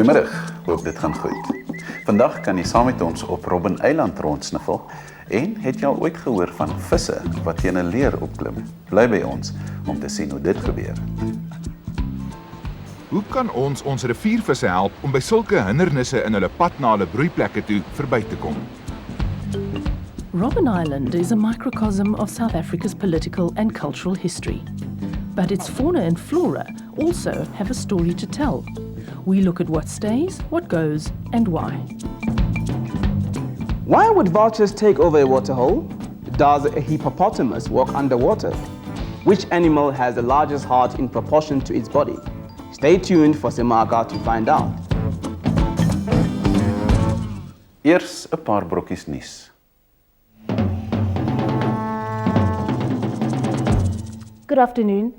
Goeiemiddag, hoop dit gaan goed. Vandag kan jy saam met ons op Robben Eiland rondsniffel en het jy al ooit gehoor van visse wat teen 'n leer opklim? Bly by ons om te sien hoe dit gebeur. Hoe kan ons riviervisse help om by sulke hindernisse in hulle pad na hulle broeiplekke toe verby te kom? Robben Island is a microcosm of South Africa's political and cultural history. But its fauna and flora also have a story to tell. We look at what stays, what goes, and why. Why would vultures take over a waterhole? Does a hippopotamus walk underwater? Which animal has the largest heart in proportion to its body? Stay tuned for Semaga to find out. Eers 'n paar brokkies nuus. Good afternoon.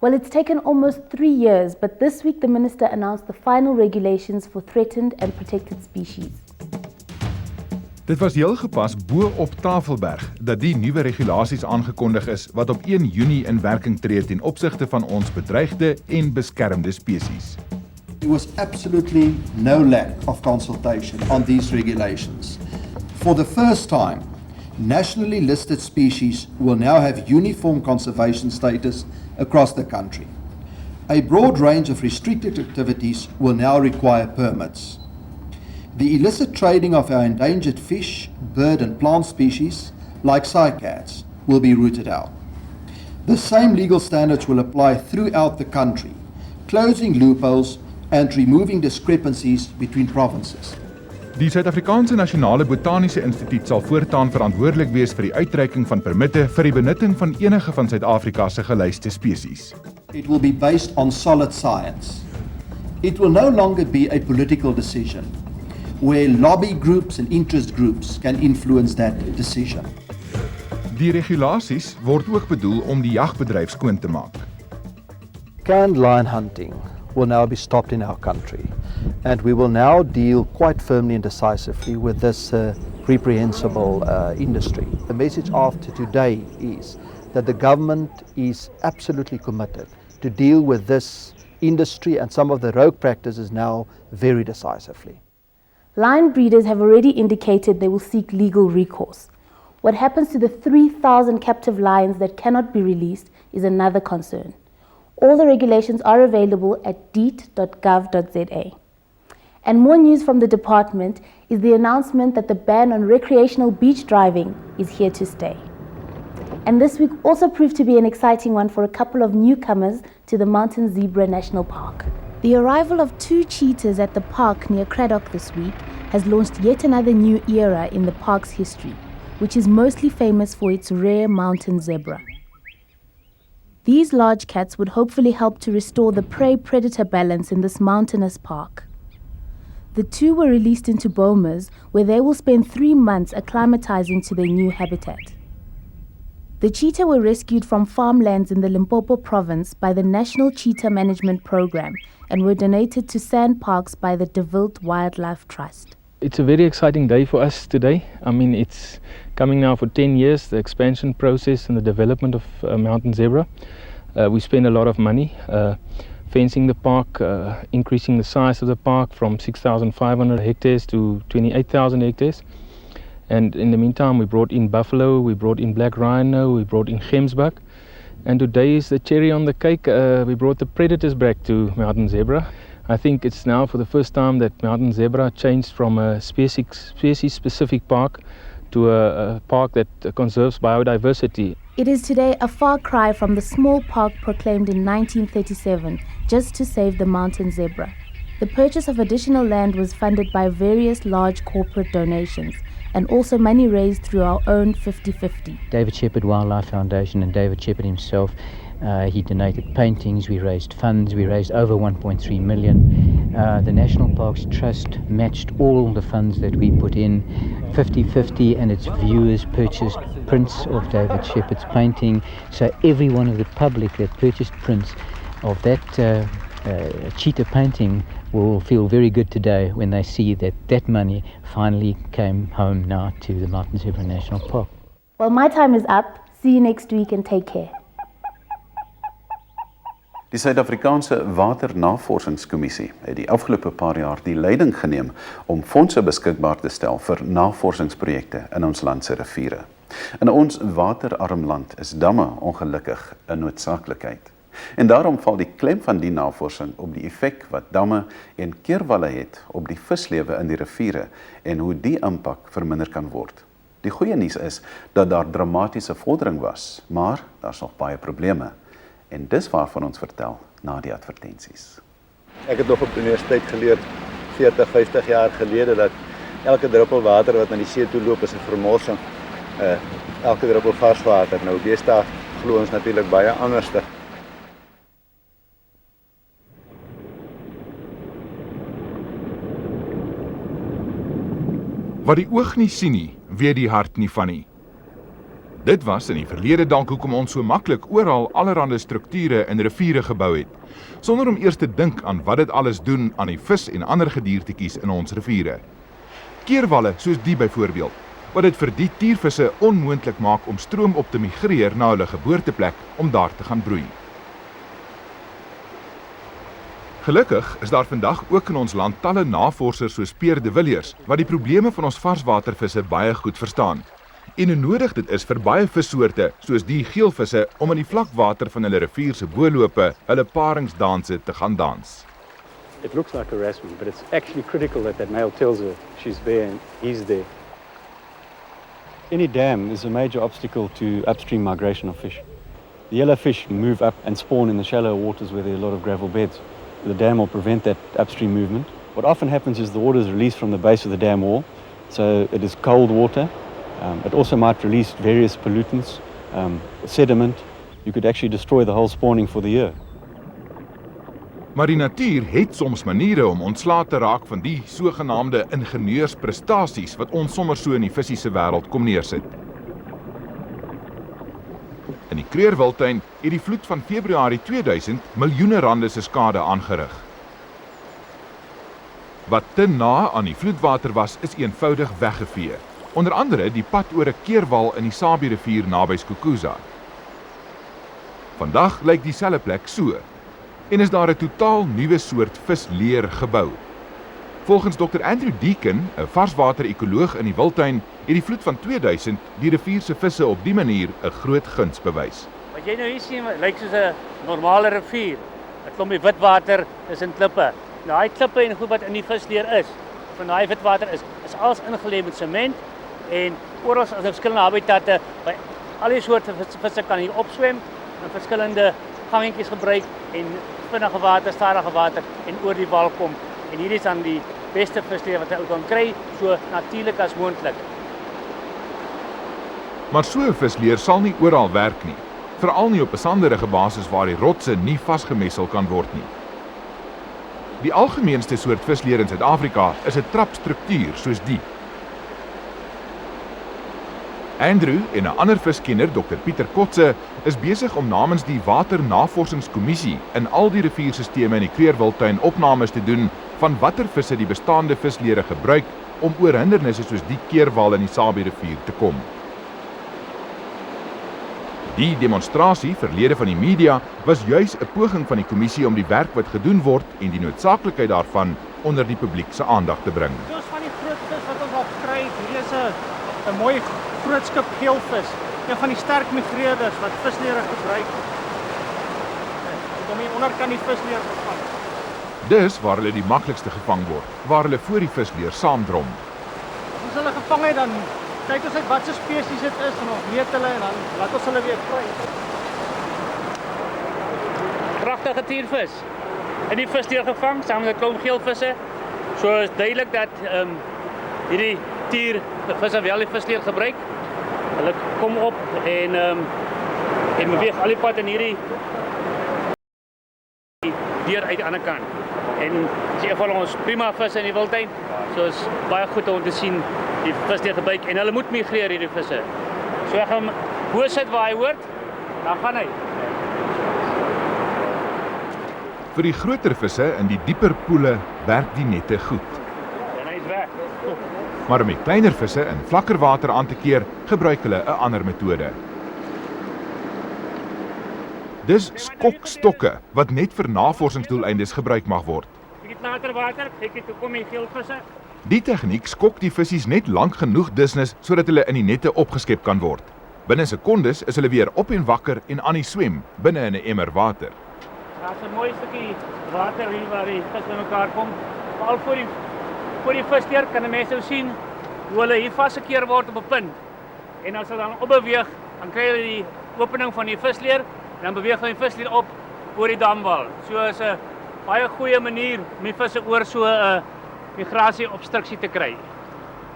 Well, it's taken almost 3 years, but this week the Minister announced the final regulations for threatened and protected species. Dit was heel gepas bo op Tafelberg dat die nuwe regulasies aangekondig is wat op 1 Junie in werking tree ten opsigte van ons bedreigde en beskermde spesies. There was absolutely no lack of consultation on these regulations. For the first time, nationally listed species will now have uniform conservation status across the country. A broad range of restricted activities will now require permits. The illicit trading of our endangered fish, bird and plant species, like cycads, will be rooted out. The same legal standards will apply throughout the country, closing loopholes and removing discrepancies between provinces. Die Suid-Afrikaanse Nasionale Botaniese Instituut sal voortaan verantwoordelik wees vir die uitreiking van permitte vir die benutting van enige van Suid-Afrika se gelyste spesies. It will be based on solid science. It will no longer be a political decision, where lobby groups and interest groups can influence that decision. Die regulasies word ook bedoel om die jagbedryf skoon te maak. Canned lion hunting will now be stopped in our country, and we will now deal quite firmly and decisively with this reprehensible industry. The message after today is that the government is absolutely committed to deal with this industry and some of the rogue practices now very decisively. Lion breeders have already indicated they will seek legal recourse. What happens to the 3,000 captive lions that cannot be released is another concern. All the regulations are available at deet.gov.za. And more news from the department is the announcement that the ban on recreational beach driving is here to stay. And this week also proved to be an exciting one for a couple of newcomers to the Mountain Zebra National Park. The arrival of 2 cheetahs at the park near Craddock this week has launched yet another new era in the park's history, which is mostly famous for its rare mountain zebra. These large cats would hopefully help to restore the prey-predator balance in this mountainous park. The 2 were released into bomas, where they will spend 3 months acclimatizing to their new habitat. The cheetah were rescued from farmlands in the Limpopo province by the National Cheetah Management Program and were donated to sand parks by the De Wild Wildlife Trust. It's a very exciting day for us today. I mean, it's coming now for 10 years, the expansion process and the development of mountain zebra. We spend a lot of money fencing the park, increasing the size of the park from 6,500 hectares to 28,000 hectares. And in the meantime, we brought in buffalo, we brought in black rhino, we brought in gemsbuck. And today is the cherry on the cake. We brought the predators back to mountain zebra. I think it's now for the first time that mountain zebra changed from a species-specific park to a park that conserves biodiversity. It is today a far cry from the small park proclaimed in 1937 just to save the mountain zebra. The purchase of additional land was funded by various large corporate donations and also money raised through our own 50-50. David Shepherd Wildlife Foundation and David Shepherd himself, he donated paintings, we raised funds, we raised over 1.3 million. The National Parks Trust matched all the funds that we put in, 50-50, and its viewers purchased prints of David Shepherd's painting. So every one of the public that purchased prints of that cheetah painting will feel very good today when they see that that money finally came home now to the Mountain Zebra National Park. Well, my time is up. See you next week and take care. Die Suid-Afrikaanse Waternavorsingskommissie het die afgelope paar jaar die leiding geneem om fondse beskikbaar te stel vir navorsingsprojekte in ons land se riviere. In ons waterarm land is damme ongelukkig 'n noodsaaklikheid. En daarom val die klem van die navorsing op die effek wat damme en keerwalle het op die vislewe in die riviere en hoe die impak verminder kan word. Die goeie nuus is dat daar dramatiese vordering was, maar daar's nog baie probleme. En dis waarvan ons vertel na die advertensies. Ek het nog op universiteit geleer 40, 50 jaar gelede dat elke druppel water wat na die see toe loop is 'n vermorsing. Elke druppel vars water. Nou deesdae glo ons natuurlik baie anderste. Wat die oog nie sien nie, weet die hart nie van nie. Dit was in die verlede dalk hoekom ons so maklik oral allerhande strukture en riviere gebou het, sonder om eers te dink aan wat dit alles doen aan die vis en ander gediertetjies in ons riviere. Keerwalle soos die byvoorbeeld, wat dit vir die tiervisse onmoontlik maak om stroom op te migreer na hulle geboorteplek om daar te gaan broei. Gelukkig is daar vandag ook in ons land talle navorsers soos Peer de Villiers, wat die probleme van ons varswatervisse baie goed verstaan. En hoe nodig dit is vir baie vissoorte, soos die geelvisse, om in die vlakwater van hulle rivier se boorlope hulle paringsdanse te gaan dans. It looks like harassment, but it's actually critical that that male tells her she's there and he's there. Any dam is a major obstacle to upstream migration of fish. The yellow fish move up and spawn in the shallow waters where there are a lot of gravel beds. The dam will prevent that upstream movement. What often happens is the water is released from the base of the dam wall, so it is cold water. It also might release various pollutants, sediment. You could actually destroy the whole spawning for the year. Maar die natuur het soms maniere om ontslae te raak van die sogenaamde ingenieursprestasies wat ons sommer so in die visiese wêreld kom neersit. In die Kreerwiltuin het die vloed van Februarie 2000 miljoene rande se skade aangerig. Wat te na aan die vloedwater was, is eenvoudig weggevee. Onder andere die pad oor 'n keerwal in die Sabi rivier naby Skukuza. Vandag lyk dieselfde plek so, en is daar 'n totaal nuwe soort visleer gebou. Volgens Dr. Andrew Deacon, 'n varswater-ekoloog in die Wildtuin, het die vloed van 2000 die rivier se visse op die manier 'n groot guns bewys. Wat jy nou hier sien, lyk soos 'n normale rivier. 'n Klompie witwater tussen klippe. Nou daai klippe en goed wat in die visleer is, van daai witwater is alles ingelê met sement en oral is verskillende habitatte. By al die soorte visse kan hier opswem en verskillende gangetjies gebruik en vinnige water, stadige water en oor die wal kom. En hier is dan die beste visleer wat jy ook kan kry, so natuurlik as moontlik. Maar so 'n visleer sal nie oral werk nie, veral nie op 'n sanderige basis waar die rotse nie vasgemessel kan word nie. Die algemeenste soort visleer in Suid-Afrika is 'n trapstruktuur soos die. Andrew en 'n ander viskenner, Dr. Pieter Kotse, is besig om namens die Waternavorsingskommissie in al die riviersisteme in die Kreerwiltuin opnames te doen van watter visse die bestaande visleere gebruik om oor hindernisse soos die keerwal in die Sabi rivier te kom. Die demonstrasie verlede van die media was juis 'n poging van die kommissie om die werk wat gedoen word en die noodsaaklikheid daarvan onder die publiek se aandag te bring. Dit is van die groot vis wat ons al kry. Hier is 'n mooi groot skip geelvis, een van die sterk migreerders wat visleere gebruik. Kom hier onder kan die visleer gevang. Dis waar hulle die maklikste gevang word, waar hulle voor die visleer saamdrom. As hulle gevang het, dan kyk ons uit wat se spesies dit is en ons weet hulle en dan laat ons hulle weer vry. Pragtige tiervis. In die visleer gevang saam met 'n klomp geelvisse. So is duidelik dat hierdie tiervisse wel die visleer gebruik. Hulle kom op en beweeg al die pad in hierdie deur uit die ander kant. En dit is een van ons prima visse in die wildtuin. So is baie goed om te sien die visleer gebruik en hulle moet migreer hierdie visse. So ek gaan bo sit waar hy hoort, dan gaan hy. Vir die groter visse in die dieper poele werk die nette goed. En hy is weg. Maar om die kleiner visse in vlakker water aan te keer, gebruik hulle 'n ander metode. Dis skokstokke wat net vir navorsingsdoeleindes gebruik mag word. Bietjie later water, kyk hier toe kom die geelvisse. Die tegniek skok die visies net lank genoeg dusnis sodat hulle in die nette opgeskep kan word. Binne sekondes is hulle weer op en wakker en aan die swem binne in 'n emmer water. Daar's 'n mooi stukkie water hier waar die vis bymekaar kom. Veral voor die vissteer kan 'n mens nou sien hoe hulle hier vasgekeer word op 'n punt. En as hulle dan opbeweeg, dan kry hulle die opening van die visleer en dan beweeg hulle die visleer op oor die damwal. So is 'n baie goeie manier om die visse oor so 'n migrasie-obstruksie te kry.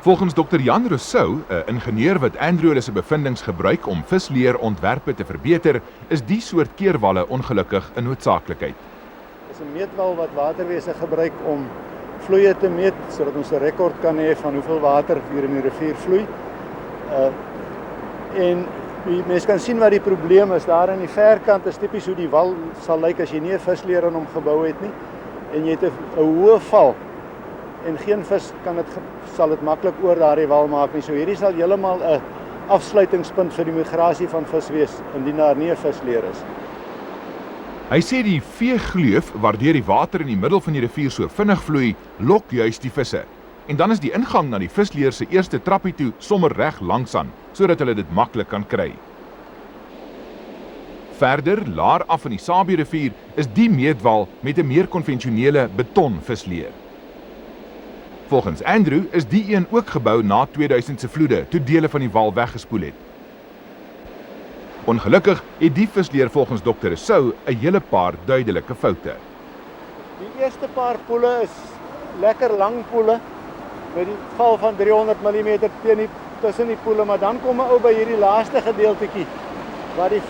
Volgens Dr. Jan Rousseau, 'n ingenieur wat Andrew se bevindings gebruik om visleerontwerpe te verbeter, is die soort keerwalle ongelukkig 'n noodsaaklikheid. Dit is 'n meetwal wat waterwese gebruik om vloeie te meet sodat ons 'n rekord kan hê van hoeveel water hier in die rivier vloei. En mense kan sien wat die probleem is. Daar aan die verkant is tipies hoe die wal sal lyk as jy nie 'n visleer aan hom gebou het nie en jy het 'n hoë val. En geen vis sal dit maklik oor daardie wal maak nie. So hierdie sal heeltemal 'n afsluitingspunt vir die migrasie van vis wees indien daar nie 'n visleer is. Hy sê die veegleuf waardeur die water in die middel van die rivier so vinnig vloei, lok juis die visse. En dan is die ingang na die visleer se eerste trappie toe sommer reg langs aan, sodat hulle dit maklik kan kry. Verder, laer af in die SABC rivier, is die meetwal met 'n meer konvensionele beton visleer. Volgens Andrew is die een ook gebou na 2000 se vloede, toe dele van die wal weggespoel het. Ongelukkig het die visleer volgens Dr. Rousseau 'n hele paar duidelike foute. Die eerste paar poele is lekker lang poele met die val van 300 mm tussen die poele, maar dan kom 'n ou by hierdie laaste gedeeltetjie waar die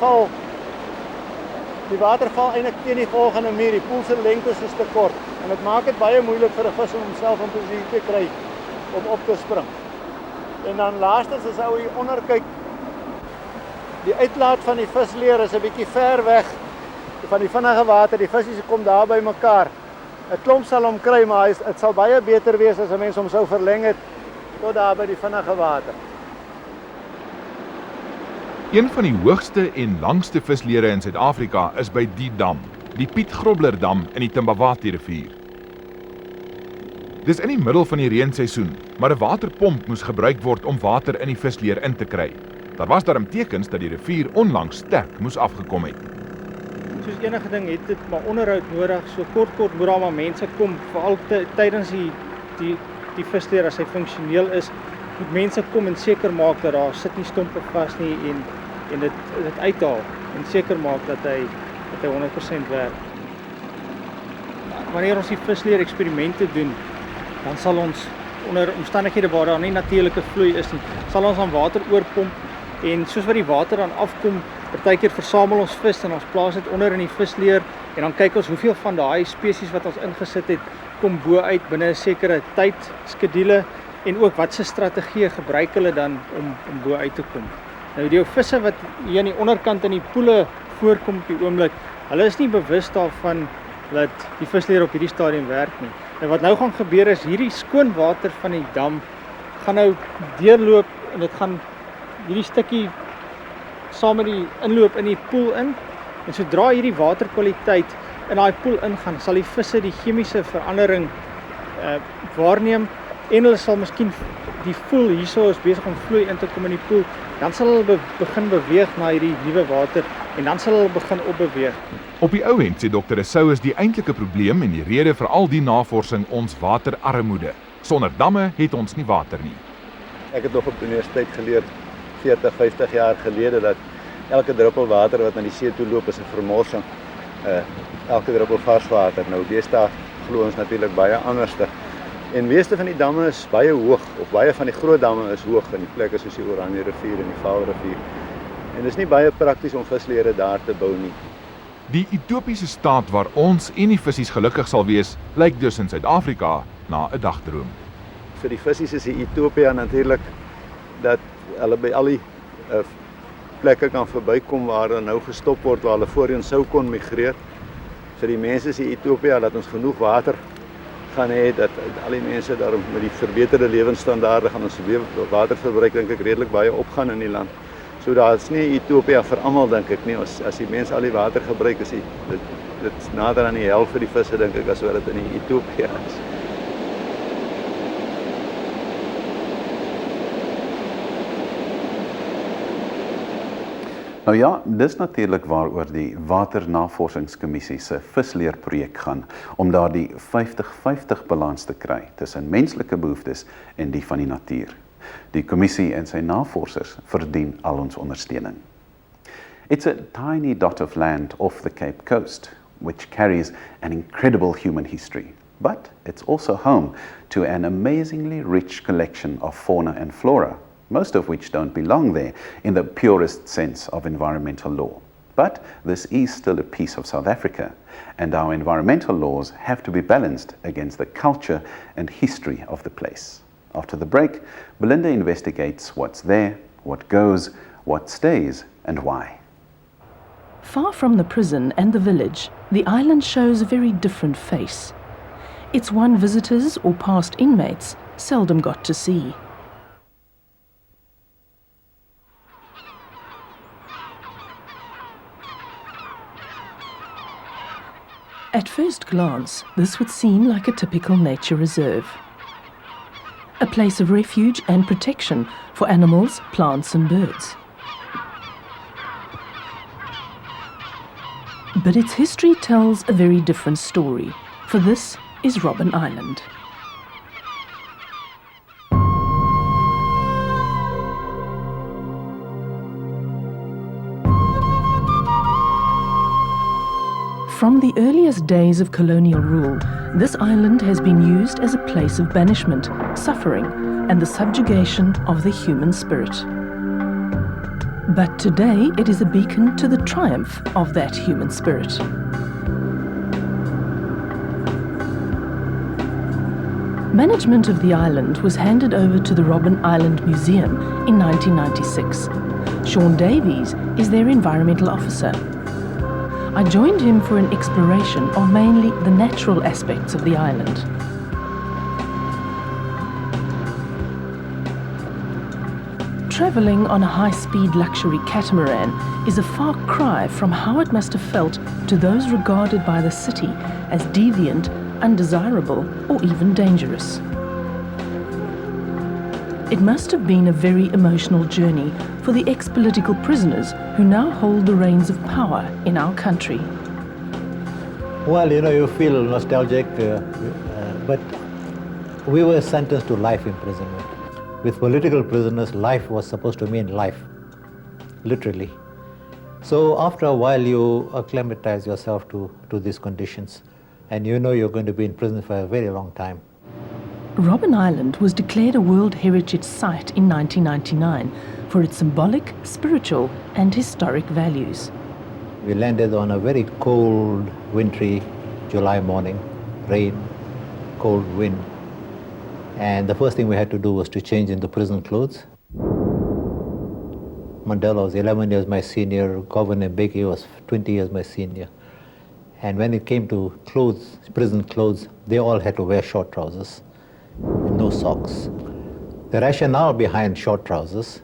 water val eintlik teen die volgende muur. Die poel se lengte is te kort en dit maak dit baie moeilik vir 'n vis om homself in posisie te kry om op te spring. En dan laastens as ou hier onder kyk, die uitlaat van die visleer is 'n bietjie ver weg van die vinnige water. Die visse kom daar by mekaar. 'n Klomp sal hom kry, maar dit sal baie beter wees as 'n mens hom sou verleng het tot daar by die vinnige water. Een van die hoogste en langste visleere in Suid-Afrika is by die dam, die Piet Grobler Dam in die Timbawati rivier. Dis in die middel van die reenseisoen, maar 'n waterpomp moes gebruik word om water in die visleer in te kry. Daar was darm tekens dat die rivier onlangs sterk moes afgekom het. Soos enige ding het dit maar onderhoud nodig, so kort moet daar maar mense kom, veral tydens die visleer as hy funksioneel is, moet mense kom en seker maak dat daar sit nie stompe vas nie en dit uithaal en seker maak dat hy 100% werk. Wanneer ons die visleer eksperimente doen, dan sal ons onder omstandighede waar daar nie natuurlike vloei is nie, sal ons aan water oorpomp en soos wat die water dan afkom, partykeer versamel ons vis en ons plaas dit onder in die visleer en dan kyk ons hoeveel van daai spesies wat ons ingesit het kom bo uit binne 'n sekere tydskedule en ook watse strategieë gebruik hulle dan om bo uit te kom. Nou die visse wat hier aan die onderkant in die poele voorkom op die oomblik, hulle is nie bewus daarvan dat die visleer op hierdie stadium werk nie. En wat nou gaan gebeur is hierdie skoon water van die dam gaan nou deurloop en dit gaan hierdie stukkie saam met die inloop in die poel in. En sodra hierdie waterkwaliteit in daai poel ingaan, sal die visse die chemiese verandering waarneem en hulle sal miskien die voel hierso is besig om vloei in te kom in die poel, dan sal hulle begin beweeg na hierdie nuwe water en dan sal hulle begin opbeweeg. Op die ou end sê Dr. Rousseau is die eintlike probleem en die rede vir al die navorsing ons waterarmoede. Sonder damme het ons nie water nie. Ek het nog op die universiteit geleer 40, 50 jaar gelede dat elke druppel water wat na die see toe loop is 'n vermorsing. Elke druppel vars water. Nou deesdae glo ons natuurlik baie anderste. En meeste van die damme is baie hoog, of baie van die groot damme is hoog in die plekke soos die Oranje rivier en die Vaalrivier. En dit is nie baie prakties om visleere daar te bou nie. Die utopiese staat waar ons en die visse gelukkig sal wees, lyk dus in Suid-Afrika na 'n dagdroom. Vir die visse is die utopia natuurlik dat hulle by al die plekke kan verbykom waar hulle nou gestop word waar hulle voorheen sou kon migreer. Vir die mense is die utopia dat ons genoeg water gaan hê, dat al die mense daar met die verbeterde lewensstandaarde gaan ons waterverbruik dink ek redelik baie opgaan in die land. So daar's nie utopia vir almal dink ek nie. As die mense al die water gebruik, is dit nader aan die helfte vir die visse dink ek as wat dit in die utopia is. Nou ja, dis natuurlik waaroor die Waternavorsingskommissie se visleerprojek gaan, om daardie 50-50 balans te kry tussen menslike behoeftes en die van die natuur. Die kommissie en sy navorsers verdien al ons ondersteuning. It's a tiny dot of land off the Cape Coast, which carries an incredible human history, but it's also home to an amazingly rich collection of fauna and flora, most of which don't belong there in the purest sense of environmental law. But this is still a piece of South Africa, and our environmental laws have to be balanced against the culture and history of the place. After the break, Belinda investigates what's there, what goes, what stays, and why. Far from the prison and the village, the island shows a very different face. It's one visitors or past inmates seldom got to see. At first glance, this would seem like a typical nature reserve. A place of refuge and protection for animals, plants and birds. But its history tells a very different story, for this is Robben Island. From the earliest days of colonial rule, this island has been used as a place of banishment, suffering, and the subjugation of the human spirit. But today it is a beacon to the triumph of that human spirit. Management of the island was handed over to the Robben Island Museum in 1996. Sean Davies is their environmental officer. I joined him for an exploration of mainly the natural aspects of the island. Travelling on a high-speed luxury catamaran is a far cry from how it must have felt to those regarded by the city as deviant, undesirable, or even dangerous. It must have been a very emotional journey for the ex-political prisoners who now hold the reins of power in our country. Well, you feel nostalgic, but we were sentenced to life imprisonment. With political prisoners, life was supposed to mean life, literally. So after a while, you acclimatize yourself to these conditions, and you're going to be in prison for a very long time. Robben Island was declared a World Heritage Site in 1999 for its symbolic, spiritual and historic values. We landed on a very cold, wintry July morning, rain, cold wind. And the first thing we had to do was to change into prison clothes. Mandela was 11 years my senior, Governor Mbeki was 20 years my senior. And when it came to clothes, prison clothes, they all had to wear short trousers and no socks. The rationale behind short trousers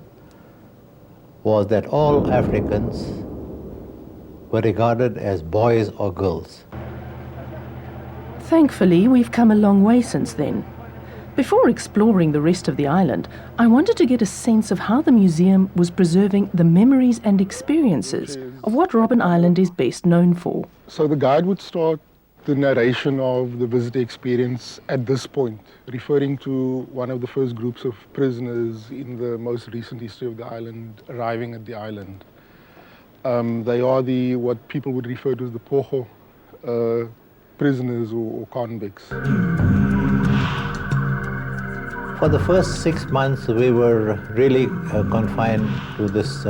was that all Africans were regarded as boys or girls. Thankfully, we've come a long way since then. Before exploring the rest of the island, I wanted to get a sense of how the museum was preserving the memories and experiences of what Robben Island is best known for. So the guide would start the narration of the visitor experience at this point, referring to one of the first groups of prisoners in the most recent history of the island arriving at the island. They are what people would refer to as the Pogo prisoners or convicts. For the first 6 months, we were really confined to this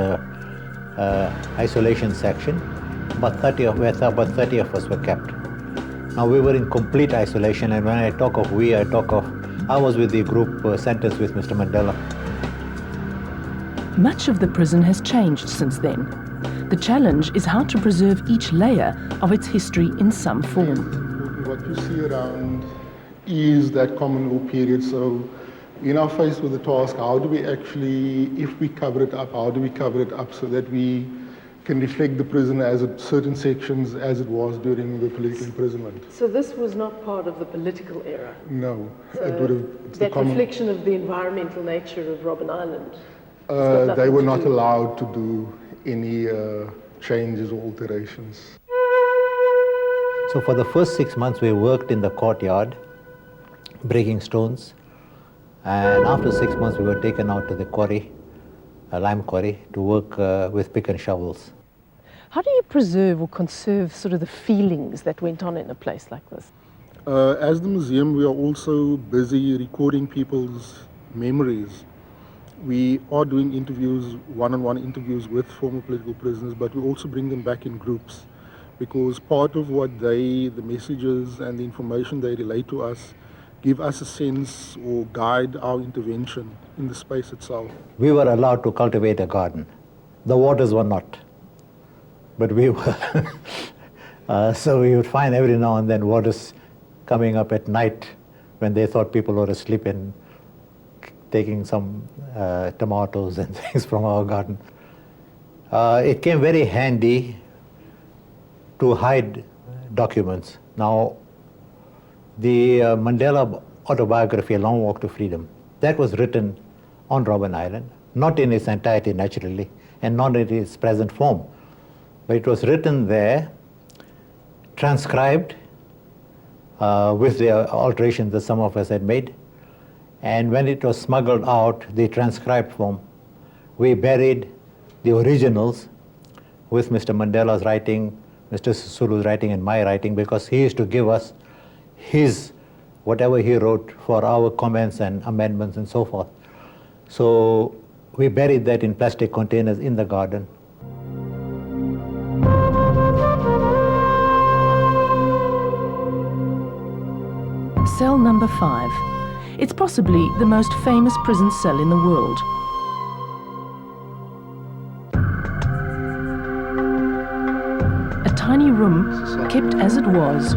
isolation section. About 30 of us were kept. Now we were in complete isolation, and when I talk of we, I was with the group sentenced with Mr. Mandela. Much of the prison has changed since then. The challenge is how to preserve each layer of its history in some form. What you see around is that common law period, so We're now faced with the task, how do we actually, if we cover it up, how do we cover it up so that we can reflect the prison as certain sections as it was during the political imprisonment? So this was not part of the political era? No. So it would have, it's that reflection of the environmental nature of Robben Island? They were not allowed to do any changes or alterations. So for the first 6 months we worked in the courtyard, breaking stones. And after 6 months, we were taken out to the quarry, a lime quarry, to work with pick and shovels. How do you preserve or conserve sort of the feelings that went on in a place like this? As the museum, we are also busy recording people's memories. We are doing interviews, one-on-one interviews with former political prisoners, but we also bring them back in groups, because part of what the messages and the information they relate to us give us a sense or guide our intervention in the space itself. We were allowed to cultivate a garden. The waters were not, but we were. So we would find every now and then waters coming up at night when they thought people were asleep and taking some tomatoes and things from our garden. It came very handy to hide documents. Now, the Mandela autobiography, A Long Walk to Freedom, that was written on Robben Island, not in its entirety naturally, and not in its present form. But it was written there, transcribed with the alterations that some of us had made. And when it was smuggled out, the transcribed form, we buried the originals with Mr. Mandela's writing, Mr. Sisulu's writing, and my writing, because he used to give us his, whatever he wrote, for our comments and amendments and so forth. So we buried that in plastic containers in the garden. Cell number 5. It's possibly the most famous prison cell in the world. A tiny room kept as it was,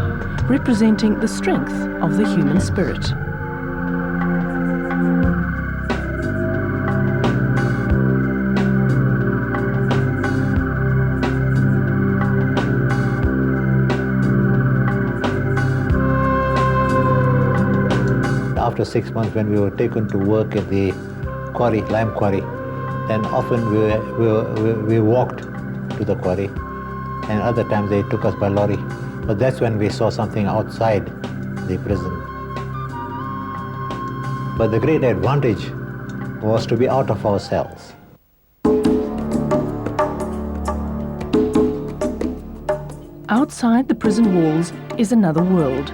representing the strength of the human spirit. After 6 months, when we were taken to work at the quarry, lime quarry, then often we walked to the quarry, and other times they took us by lorry. But that's when we saw something outside the prison. But the great advantage was to be out of our cells. Outside the prison walls is another world.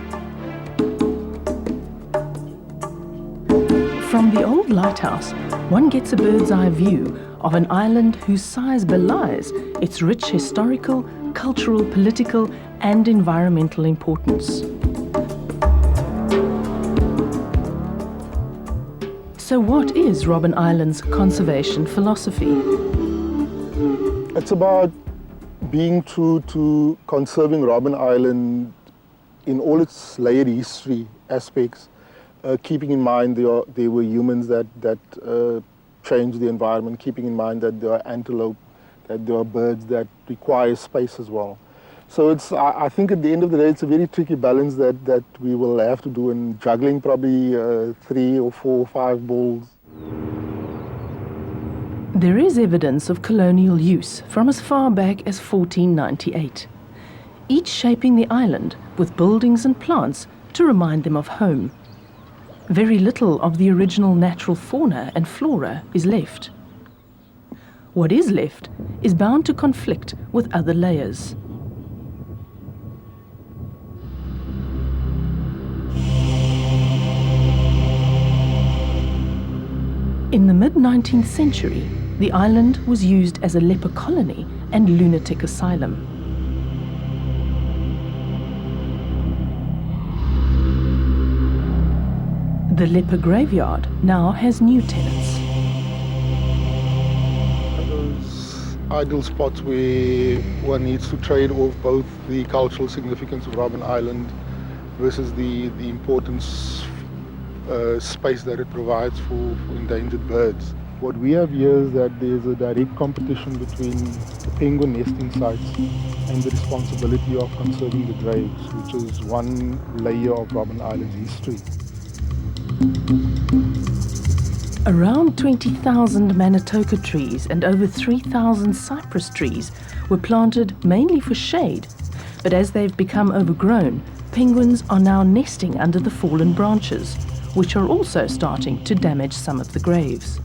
From the old lighthouse, one gets a bird's eye view of an island whose size belies its rich historical, cultural, political, and environmental importance. So what is Robben Island's conservation philosophy? It's about being true to conserving Robben Island in all its layered history aspects, keeping in mind there were humans that changed the environment, keeping in mind that there are antelope, that there are birds that require space as well. So I think at the end of the day, it's a very tricky balance that we will have to do in juggling probably 3 or 4 or 5 balls. There is evidence of colonial use from as far back as 1498, each shaping the island with buildings and plants to remind them of home. Very little of the original natural fauna and flora is left. What is left is bound to conflict with other layers. In the mid-19th century, the island was used as a leper colony and lunatic asylum. The leper graveyard now has new tenants. Those ideal spots where one needs to trade off both the cultural significance of Robben Island versus the importance space that it provides for endangered birds. What we have here is that there's a direct competition between the penguin nesting sites and the responsibility of conserving the graves, which is one layer of Robben Island's history. Around 20,000 Manitoka trees and over 3,000 cypress trees were planted mainly for shade, but as they've become overgrown, penguins are now nesting under the fallen branches, which are also starting to damage some of the graves.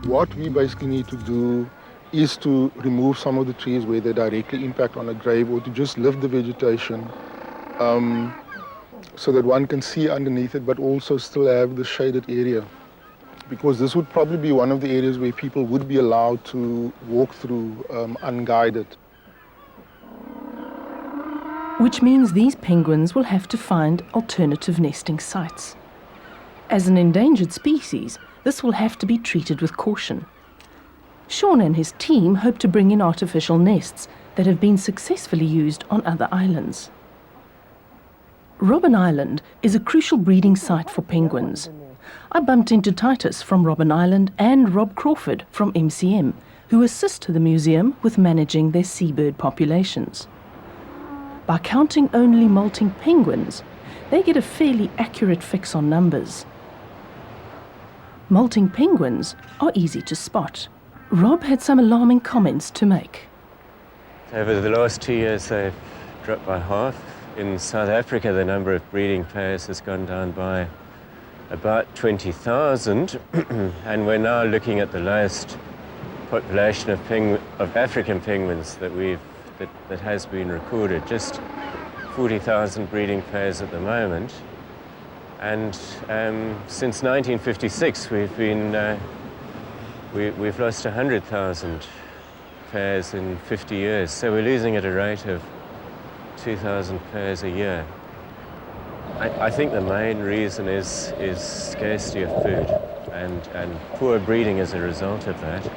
What we basically need to do is to remove some of the trees where they directly impact on a grave, or to just lift the vegetation so that one can see underneath it, but also still have the shaded area. Because this would probably be one of the areas where people would be allowed to walk through unguided. Which means these penguins will have to find alternative nesting sites. As an endangered species, this will have to be treated with caution. Sean and his team hope to bring in artificial nests that have been successfully used on other islands. Robben Island is a crucial breeding site for penguins. I bumped into Titus from Robben Island and Rob Crawford from MCM, who assist the museum with managing their seabird populations. By counting only molting penguins, they get a fairly accurate fix on numbers. Molting penguins are easy to spot. Rob had some alarming comments to make. Over the last 2 years, they've dropped by half. In South Africa, the number of breeding pairs has gone down by about 20,000, and we're now looking at the lowest population of African penguins that has been recorded. Just 40,000 breeding pairs at the moment. And since 1956, we've lost 100,000 pairs in 50 years. So we're losing at a rate of 2,000 pairs a year. I think the main reason is scarcity of food and poor breeding as a result of that,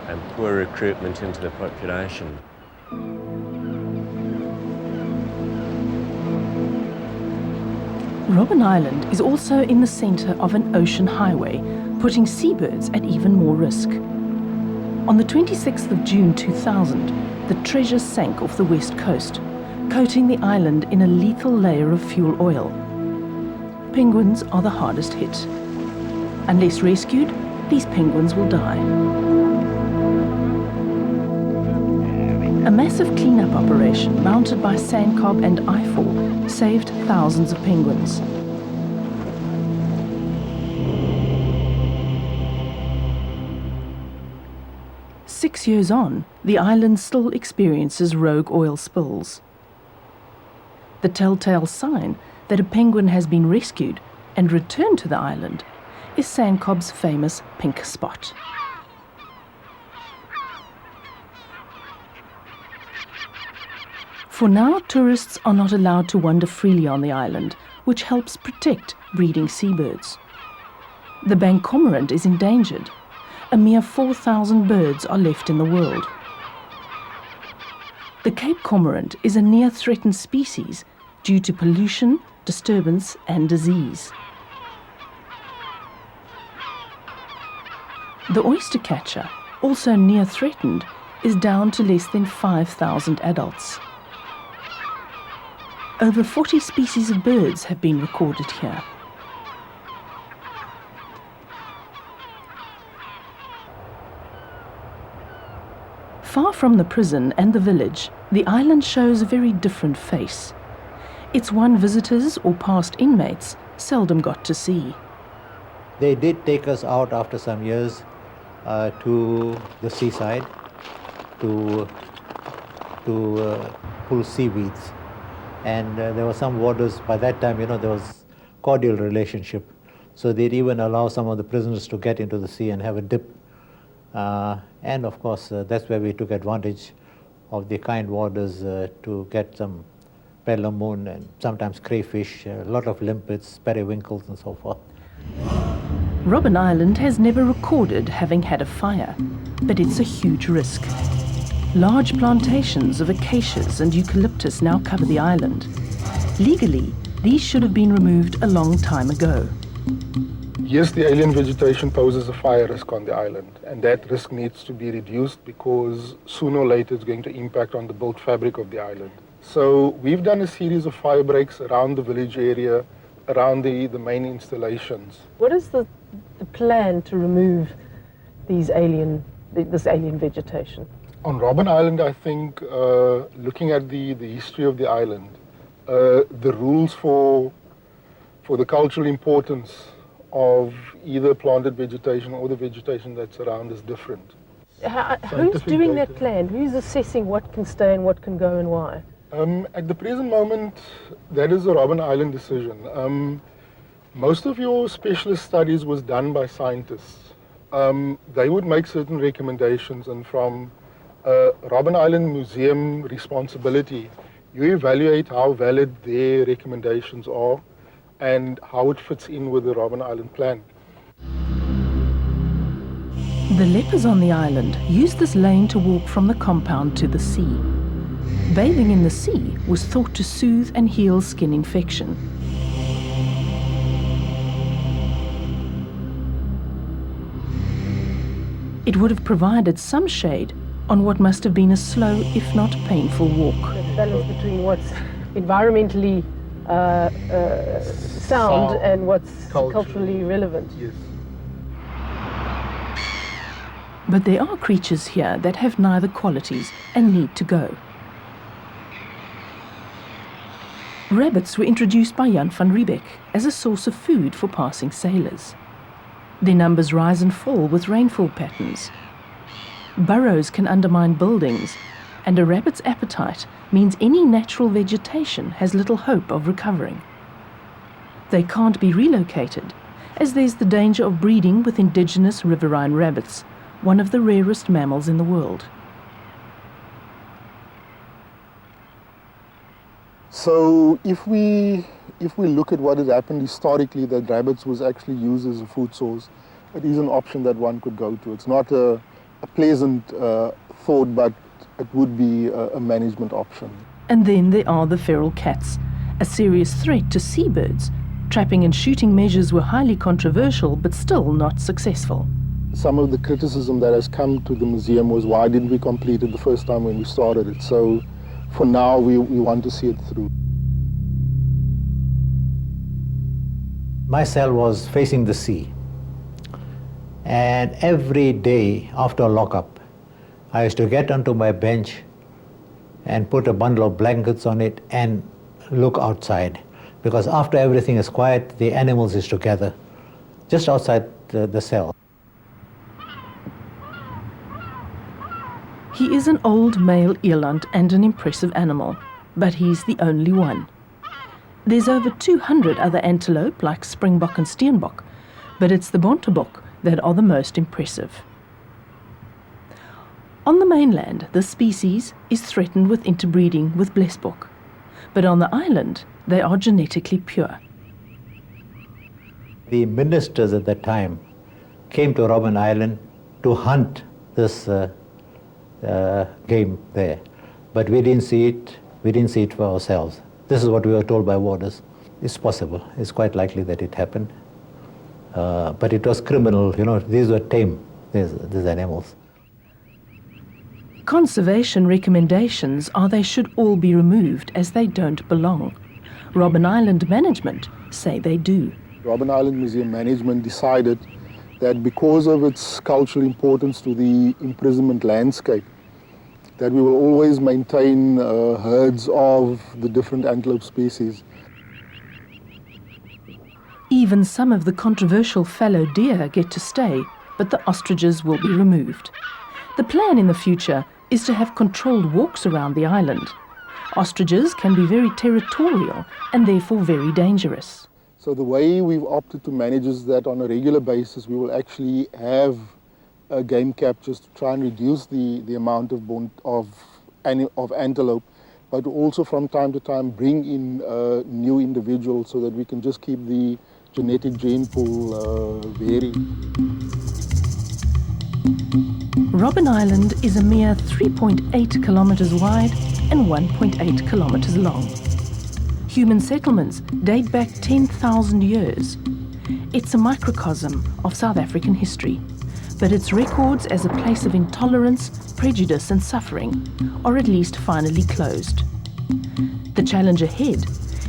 and poor recruitment into the population. Robben Island is also in the centre of an ocean highway, putting seabirds at even more risk. On the 26th of June 2000, the Treasure sank off the west coast, coating the island in a lethal layer of fuel oil. Penguins are the hardest hit. Unless rescued, these penguins will die. A massive cleanup operation mounted by SANCOB and IFOR saved thousands of penguins. Six years on, the island still experiences rogue oil spills. The telltale sign that a penguin has been rescued and returned to the island is SANCOB's famous pink spot. For now, tourists are not allowed to wander freely on the island, which helps protect breeding seabirds. The bank cormorant is endangered. A mere 4,000 birds are left in the world. The Cape cormorant is a near-threatened species due to pollution, disturbance and disease. The oystercatcher, also near-threatened, is down to less than 5,000 adults. Over 40 species of birds have been recorded here. Far from the prison and the village, the island shows a very different face. It's one visitors or past inmates seldom got to see. They did take us out after some years to the seaside to pull seaweeds. And there were some warders, by that time, there was cordial relationship. So they'd even allow some of the prisoners to get into the sea and have a dip. And of course, that's where we took advantage of the kind warders to get some pelamoon and sometimes crayfish, a lot of limpets, periwinkles and so forth. Robben Island has never recorded having had a fire, but it's a huge risk. Large plantations of acacias and eucalyptus now cover the island. Legally, these should have been removed a long time ago. Yes, the alien vegetation poses a fire risk on the island, and that risk needs to be reduced because sooner or later it's going to impact on the built fabric of the island. So we've done a series of fire breaks around the village area, around the main installations. What is the plan to remove this alien vegetation? On Robben Island, I think, looking at the history of the island, the rules for the cultural importance of either planted vegetation or the vegetation that's around is different. Who's doing that plan? Who's assessing what can stay and what can go and why? At the present moment, that is a Robben Island decision. Most of your specialist studies was done by scientists. They would make certain recommendations, and from Robben Island Museum responsibility, you evaluate how valid their recommendations are and how it fits in with the Robben Island plan. The lepers on the island used this lane to walk from the compound to the sea. Bathing in the sea was thought to soothe and heal skin infection. It would have provided some shade on what must have been a slow, if not painful, walk. The balance between what's environmentally sound and what's culturally relevant. Yes. But there are creatures here that have neither qualities and need to go. Rabbits were introduced by Jan van Riebeck as a source of food for passing sailors. Their numbers rise and fall with rainfall patterns. Burrows can undermine buildings, and a rabbit's appetite means any natural vegetation has little hope of recovering. They can't be relocated, as there's the danger of breeding with indigenous riverine rabbits, one of the rarest mammals in the world. So if we look at what has happened historically, that rabbits was actually used as a food source, it is an option that one could go to. It's not a pleasant thought, but it would be a management option. And then there are the feral cats, a serious threat to seabirds. Trapping and shooting measures were highly controversial, but still not successful. Some of the criticism that has come to the museum was, why didn't we complete it the first time when we started it? So for now, we want to see it through. My cell was facing the sea. And every day after lockup, I used to get onto my bench and put a bundle of blankets on it and look outside. Because after everything is quiet, the animals is together, just outside the cell. He is an old male eland and an impressive animal, but he's the only one. There's over 200 other antelope like springbok and steenbok, but it's the bontebok that are the most impressive. On the mainland, this species is threatened with interbreeding with blesbok, but on the island, they are genetically pure. The ministers at that time came to Robben Island to hunt this game there, but we didn't see it. We didn't see it for ourselves. This is what we were told by warders. It's possible. It's quite likely that it happened, but it was criminal. You know, these were tame. These animals. Conservation recommendations are they should all be removed as they don't belong. Robben Island management say they do. Robben Island Museum management decided that because of its cultural importance to the imprisonment landscape, that we will always maintain herds of the different antelope species. Even some of the controversial fallow deer get to stay, but the ostriches will be removed. The plan in the future is to have controlled walks around the island. Ostriches can be very territorial and therefore very dangerous. So the way we've opted to manage is that on a regular basis we will actually have game captures to try and reduce the amount of antelope, but also from time to time bring in new individuals so that we can just keep the genetic gene pool varied. Robben Island is a mere 3.8 kilometers wide and 1.8 kilometers long. Human settlements date back 10,000 years. It's a microcosm of South African history, but its records as a place of intolerance, prejudice and suffering are at least finally closed. The challenge ahead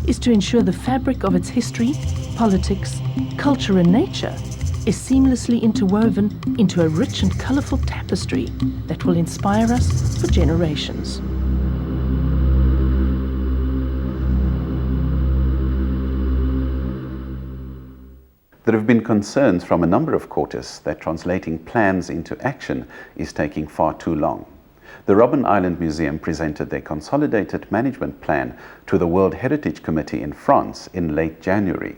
is to ensure the fabric of its history, politics, culture and nature is seamlessly interwoven into a rich and colourful tapestry that will inspire us for generations. There have been concerns from a number of quarters that translating plans into action is taking far too long. The Robben Island Museum presented their consolidated management plan to the World Heritage Committee in France in late January.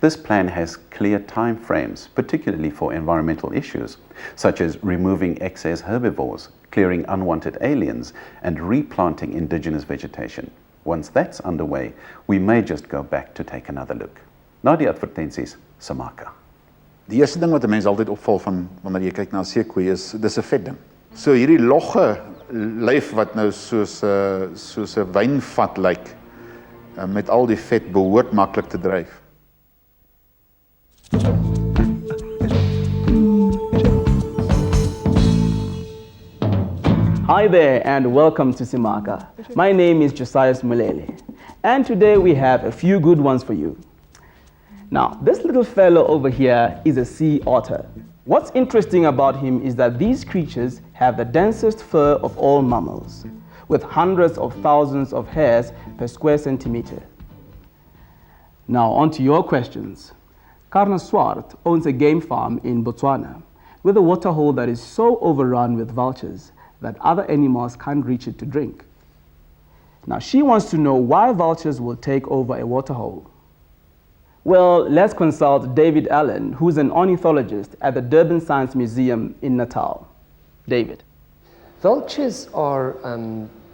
This plan has clear time frames, particularly for environmental issues, such as removing excess herbivores, clearing unwanted aliens, and replanting indigenous vegetation. Once that's underway, we may just go back to take another look. Na die advertensies, SONATA. Die eerste ding wat 'n mens altyd opval van wanneer jy kyk na 'n seekoei is dis 'n vet ding. So hierdie logge lyf wat nou soos 'n wynvat lyk, met al die vet behoort maklik te dryf. Hi there and welcome to SONATA. My name is Josiah Mulele, and today we have a few good ones for you. Now, this little fellow over here is a sea otter. What's interesting about him is that these creatures have the densest fur of all mammals, with hundreds of thousands of hairs per square centimeter. Now, on to your questions. Carne Swart owns a game farm in Botswana with a waterhole that is so overrun with vultures that other animals can't reach it to drink. Now, she wants to know why vultures will take over a waterhole. Well, let's consult David Allen, who's an ornithologist at the Durban Science Museum in Natal. David. Vultures are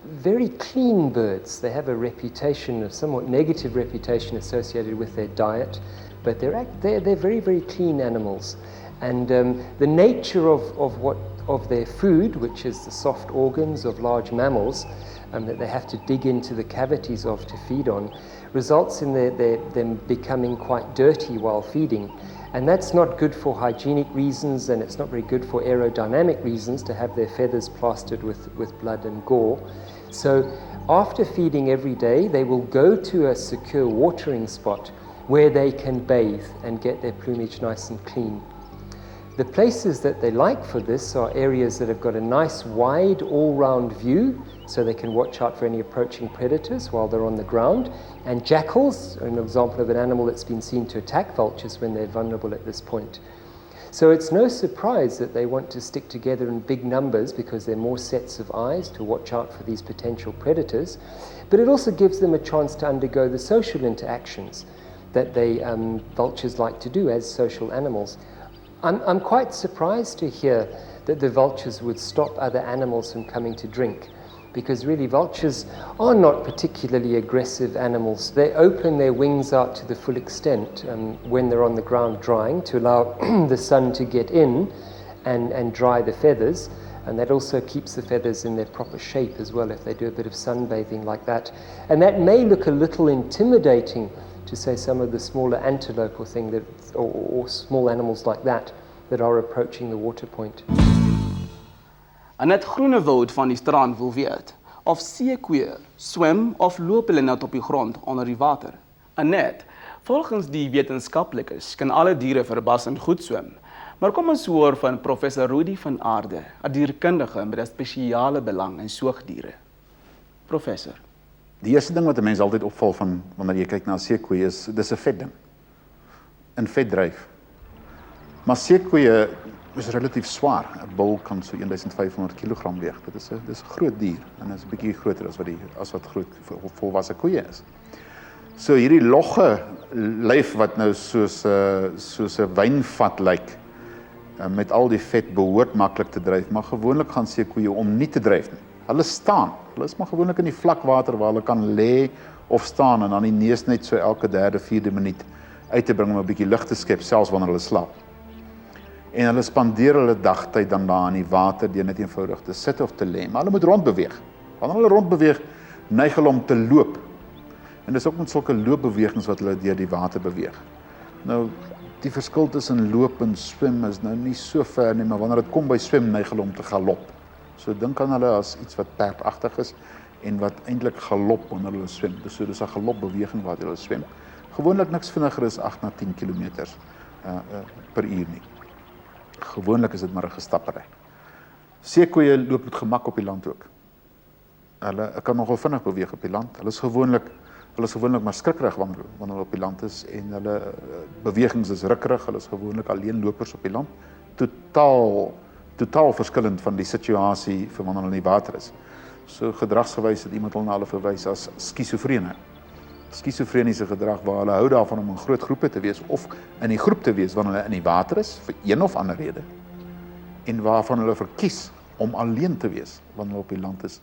very clean birds. They have a reputation, a somewhat negative reputation associated with their diet, but they're very, very clean animals. And the nature of their food, which is the soft organs of large mammals that they have to dig into the cavities of to feed on, results in them becoming quite dirty while feeding. And that's not good for hygienic reasons, and it's not very good for aerodynamic reasons to have their feathers plastered with blood and gore. So after feeding every day, they will go to a secure watering spot where they can bathe and get their plumage nice and clean. The places that they like for this are areas that have got a nice wide all-round view, so they can watch out for any approaching predators while they're on the ground. And jackals are an example of an animal that's been seen to attack vultures when they're vulnerable at this point. So it's no surprise that they want to stick together in big numbers because there are more sets of eyes to watch out for these potential predators. But it also gives them a chance to undergo the social interactions that vultures like to do as social animals. I'm quite surprised to hear that the vultures would stop other animals from coming to drink, because really vultures are not particularly aggressive animals. They open their wings out to the full extent when they're on the ground drying to allow the sun to get in and dry the feathers, and that also keeps the feathers in their proper shape as well if they do a bit of sunbathing like that. And that may look a little intimidating to say some of the smaller antelope or small animals like that are approaching the water point. Annette Groenewoud van die strand wil weet of seekoeie swem of loop hulle net op die grond onder die water. Annette, volgens die wetenskaplikes kan alle diere verbasend goed swem. Maar kom ons hoor van professor Rudy van Aarde, 'n dierkundige met 'n spesiale belang in soogdiere. Professor. Die eerste ding wat 'n mens altyd opval van wanneer jy kyk na 'n seekoei is dis 'n vet ding. 'n Vet dryf. Maar seekoeie is relatief swaar. 'n Bul kan so 1500 kg weeg. Dit is 'n groot dier en is 'n bietjie groter as wat groot volwasse koeie is. So hierdie logge lyf wat nou soos 'n wynvat lyk, met al die vet behoort maklik te dryf, maar gewoonlik gaan seekoeie om nie te dryf nie. Hulle staan. Hulle is maar gewoonlik in die vlakwater waar hulle kan lê of staan en dan die neus net so elke 3de, 4de minuut uit te bring om 'n bietjie lug te skep, selfs wanneer hulle slaap. En hulle spandeer hulle dagtyd dan daar in die water deur net eenvoudig te sit of te lê, maar hulle moet rondbeweeg. Wanneer hulle rondbeweeg, neig hulle om te loop. En dis ook met sulke loopbewegings wat hulle deur die water beweeg. Nou, die verskil tussen loop en swem is nou nie so ver nie, maar wanneer dit kom by swem, neig hulle om te galop. So dink aan hulle as iets wat perdagtig is en wat eintlik galop wanneer hulle swem. Dis 'n galopbeweging waar hulle swem. Gewoonlik niks vinniger as 8 na 10 km per uur nie. Gewoonlik is dit maar 'n gestappery. Seekoeie loop met gemak op die land ook. Hulle kan nogal vinnig beweeg op die land. Hulle is gewoonlik maar skrikkerig wanneer hulle op die land is en hulle bewegings is rukkerig. Hulle is gewoonlik alleenlopers op die land. Totaal verskillend van die situasie vir wanneer hulle in die water is. So gedragsgewys het iemand hulle na hulle verwys as skizofrene. Skizofreniese gedrag waar hulle hou daarvan om in groot groepe te wees of in die groep te wees wanneer hulle in die water is vir een of ander rede en waarvan hulle verkies om alleen te wees wanneer hulle op die land is.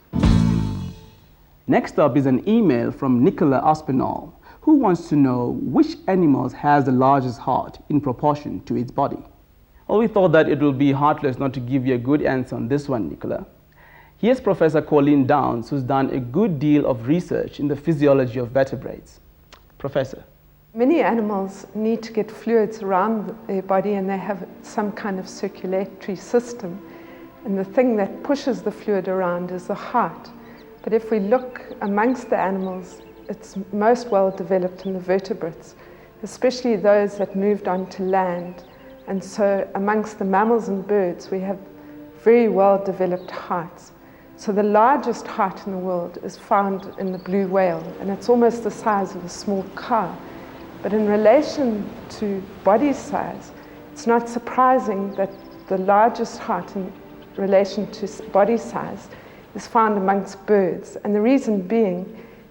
Next up is an email from Nicola Aspinall, who wants to know which animals has the largest heart in proportion to its body. Well, we thought that it would be heartless not to give you a good answer on this one, Nicola. Here's Professor Colleen Downs, who's done a good deal of research in the physiology of vertebrates. Professor. Many animals need to get fluids around their body and they have some kind of circulatory system. And the thing that pushes the fluid around is the heart. But if we look amongst the animals, it's most well developed in the vertebrates, especially those that moved on to land. And so amongst the mammals and birds, we have very well developed hearts. So the largest heart in the world is found in the blue whale, and it's almost the size of a small car. But in relation to body size, it's not surprising that the largest heart in relation to body size is found amongst birds. And the reason being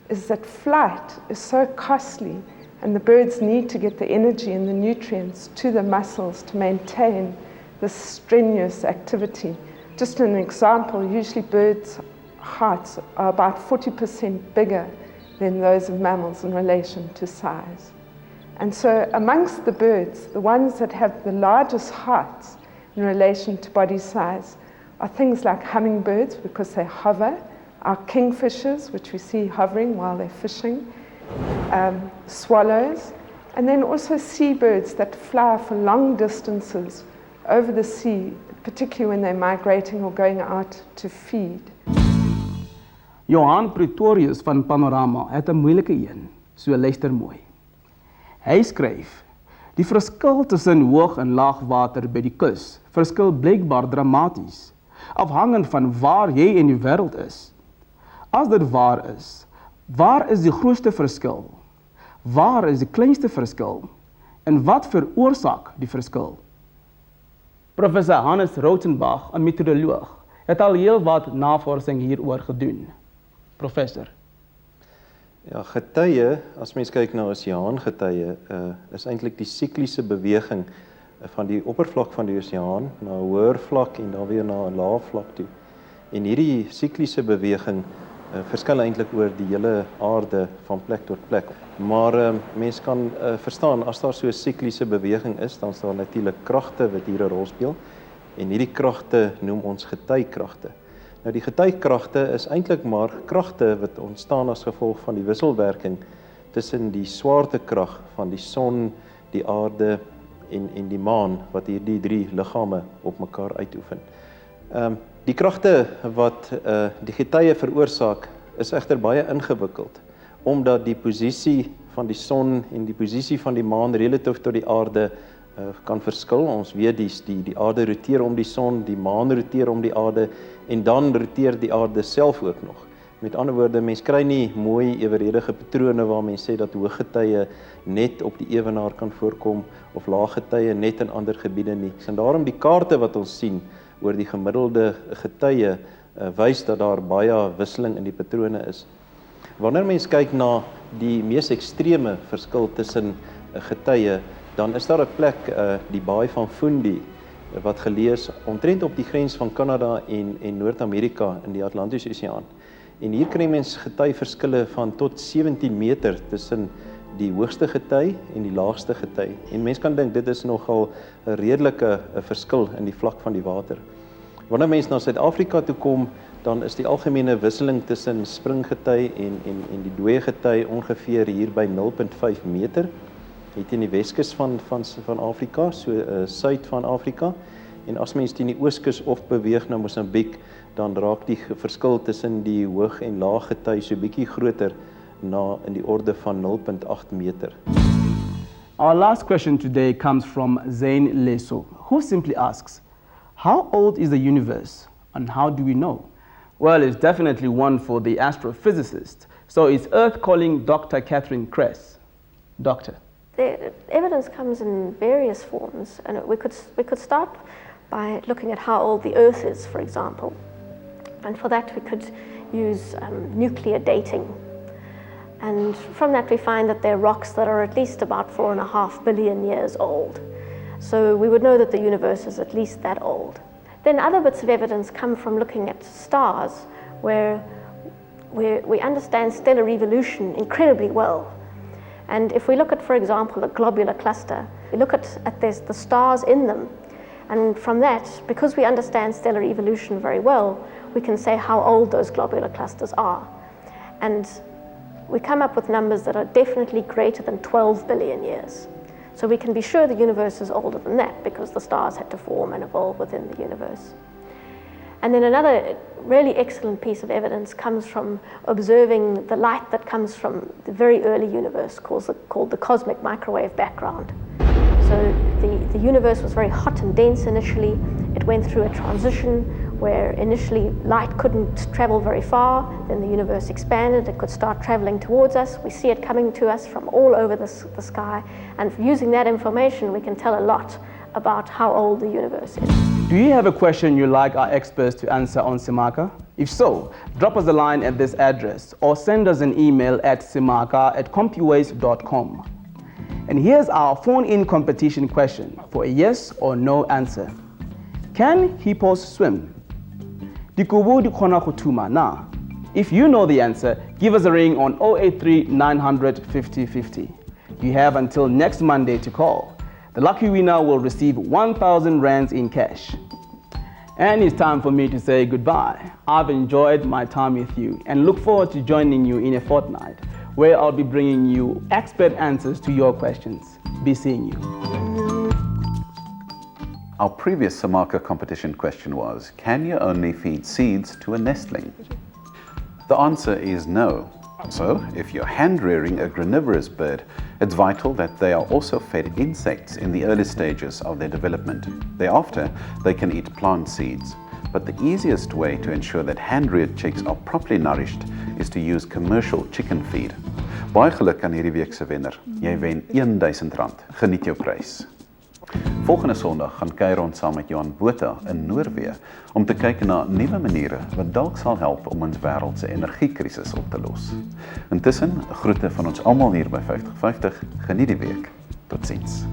is that flight is so costly and the birds need to get the energy and the nutrients to the muscles to maintain this strenuous activity. Just an example, usually birds' hearts are about 40% bigger than those of mammals in relation to size. And so amongst the birds, the ones that have the largest hearts in relation to body size are things like hummingbirds, because they hover, our kingfishers, which we see hovering while they're fishing, swallows, and then also seabirds that fly for long distances over the sea, particularly when they're migrating or going out to feed. Johan Pretorius van Panorama het 'n moeilike een, so luister mooi. Hy skryf: die verskil tussen hoog en laag water by die kus verskil blykbaar dramaties, afhangend van waar jy in die wêreld is. As dit waar is die grootste verskil? Waar is die kleinste verskil? En wat veroorsaak die verskil? Professor Hannes Rautenbach, 'n meteoroloog, het al heel wat navorsing hieroor gedoen. Professor. Ja, getye, as mens kyk na oseaangetye, is eintlik die sikliese beweging van die oppervlak van die oseaan na 'n hoër vlak en dan weer na 'n laer vlak toe. En hierdie sikliese beweging verskil eintlik oor die hele aarde van plek tot plek. Maar mens kan verstaan, as daar so 'n sikliese beweging is, dan is daar natuurlik kragte wat hier 'n rol speel. En hierdie kragte noem ons getykragte. Nou die getykragte is eintlik maar kragte wat ontstaan as gevolg van die wisselwerking tussen die swaartekrag van die son, die aarde en die maan, wat hierdie drie liggame op mekaar uitoefen. Die kragte wat die getye veroorsaak is egter baie ingewikkeld, omdat die posisie van die son en die posisie van die maan relatief tot die aarde kan verskil. Ons weet die aarde roteer om die son, die maan roteer om die aarde en dan roteer die aarde self ook nog. Met ander woorde, mens kry nie mooi eweredige patrone waar mens sê dat hoë getye net op die ewenaar kan voorkom of lae getye net in ander gebiede nie. En daarom die kaarte wat ons sien oor die gemiddelde getye wys dat daar baie wisseling in die patrone is. Wanneer mens kyk na die mees ekstreme verskil tussen getye, dan is daar 'n plek, die baai van Fundy, wat geleë is omtrent op die grens van Kanada en Noord-Amerika in die Atlantiese Oseaan. En hier kry mens getyverskille van tot 17 meter tussen die hoogste gety en die laagste gety. En mens kan dink dit is nogal 'n redelike verskil in die vlak van die water. Wanneer mens na Suid-Afrika toe kom, dan is die algemene wisseling tussen springgety en die dooie gety ongeveer hier by 0,5 meter. hier teen die Weskus van Afrika, so suid van Afrika. En as mens teen die ooskus of beweeg na Mosambiek, dan raak die verskil tussen die hoog en laag gety so bietjie groter na in die orde van 0.8 meter. Our last question today comes from Zain Leso, who simply asks, how old is the universe and how do we know? Well, it's definitely one for the astrophysicist. So it's Earth calling Dr. Catherine Kress. Doctor. The evidence comes in various forms, and we could start by looking at how old the Earth is, for example. And for that we could use nuclear dating. And from that we find that there are rocks that are at least about 4.5 billion years old. So we would know that the universe is at least that old. Then other bits of evidence come from looking at stars, where we understand stellar evolution incredibly well. And if we look at, for example, a globular cluster, we look at the stars in them. And from that, because we understand stellar evolution very well, we can say how old those globular clusters are. And we come up with numbers that are definitely greater than 12 billion years. So we can be sure the universe is older than that because the stars had to form and evolve within the universe. And then another really excellent piece of evidence comes from observing the light that comes from the very early universe called the cosmic microwave background. So the universe was very hot and dense initially. It went through a transition where initially light couldn't travel very far, then the universe expanded, it could start traveling towards us. We see it coming to us from all over the sky, and using that information we can tell a lot about how old the universe is. Do you have a question you'd like our experts to answer on Simaka? If so, drop us a line at this address or send us an email at simaka@compuways.com. And here's our phone-in competition question for a yes or no answer. Can hippos swim? Dikubu dikona kutuma na. If you know the answer, give us a ring on 083 900 50 50. You have until next Monday to call. The lucky winner will receive 1,000 rands in cash. And it's time for me to say goodbye. I've enjoyed my time with you and look forward to joining you in a fortnight where I'll be bringing you expert answers to your questions. Be seeing you. Our previous Samaka competition question was, can you only feed seeds to a nestling? The answer is no. So, if you're hand-rearing a granivorous bird, it's vital that they are also fed insects in the early stages of their development. Thereafter, they can eat plant seeds. But the easiest way to ensure that hand-reared chicks are properly nourished is to use commercial chicken feed. Baie geluk aan hierdie week se wenner. Jy wen R1000. Geniet jou prys. Volgende Sondag gaan kuier ons saam met Johan Botha in Noorwe om te kyk na nuwe maniere wat dalk sal help om ons wêreld se energiekrisis op te los. Intussen, groete van ons almal hier by 5050. Geniet die week. Totsiens.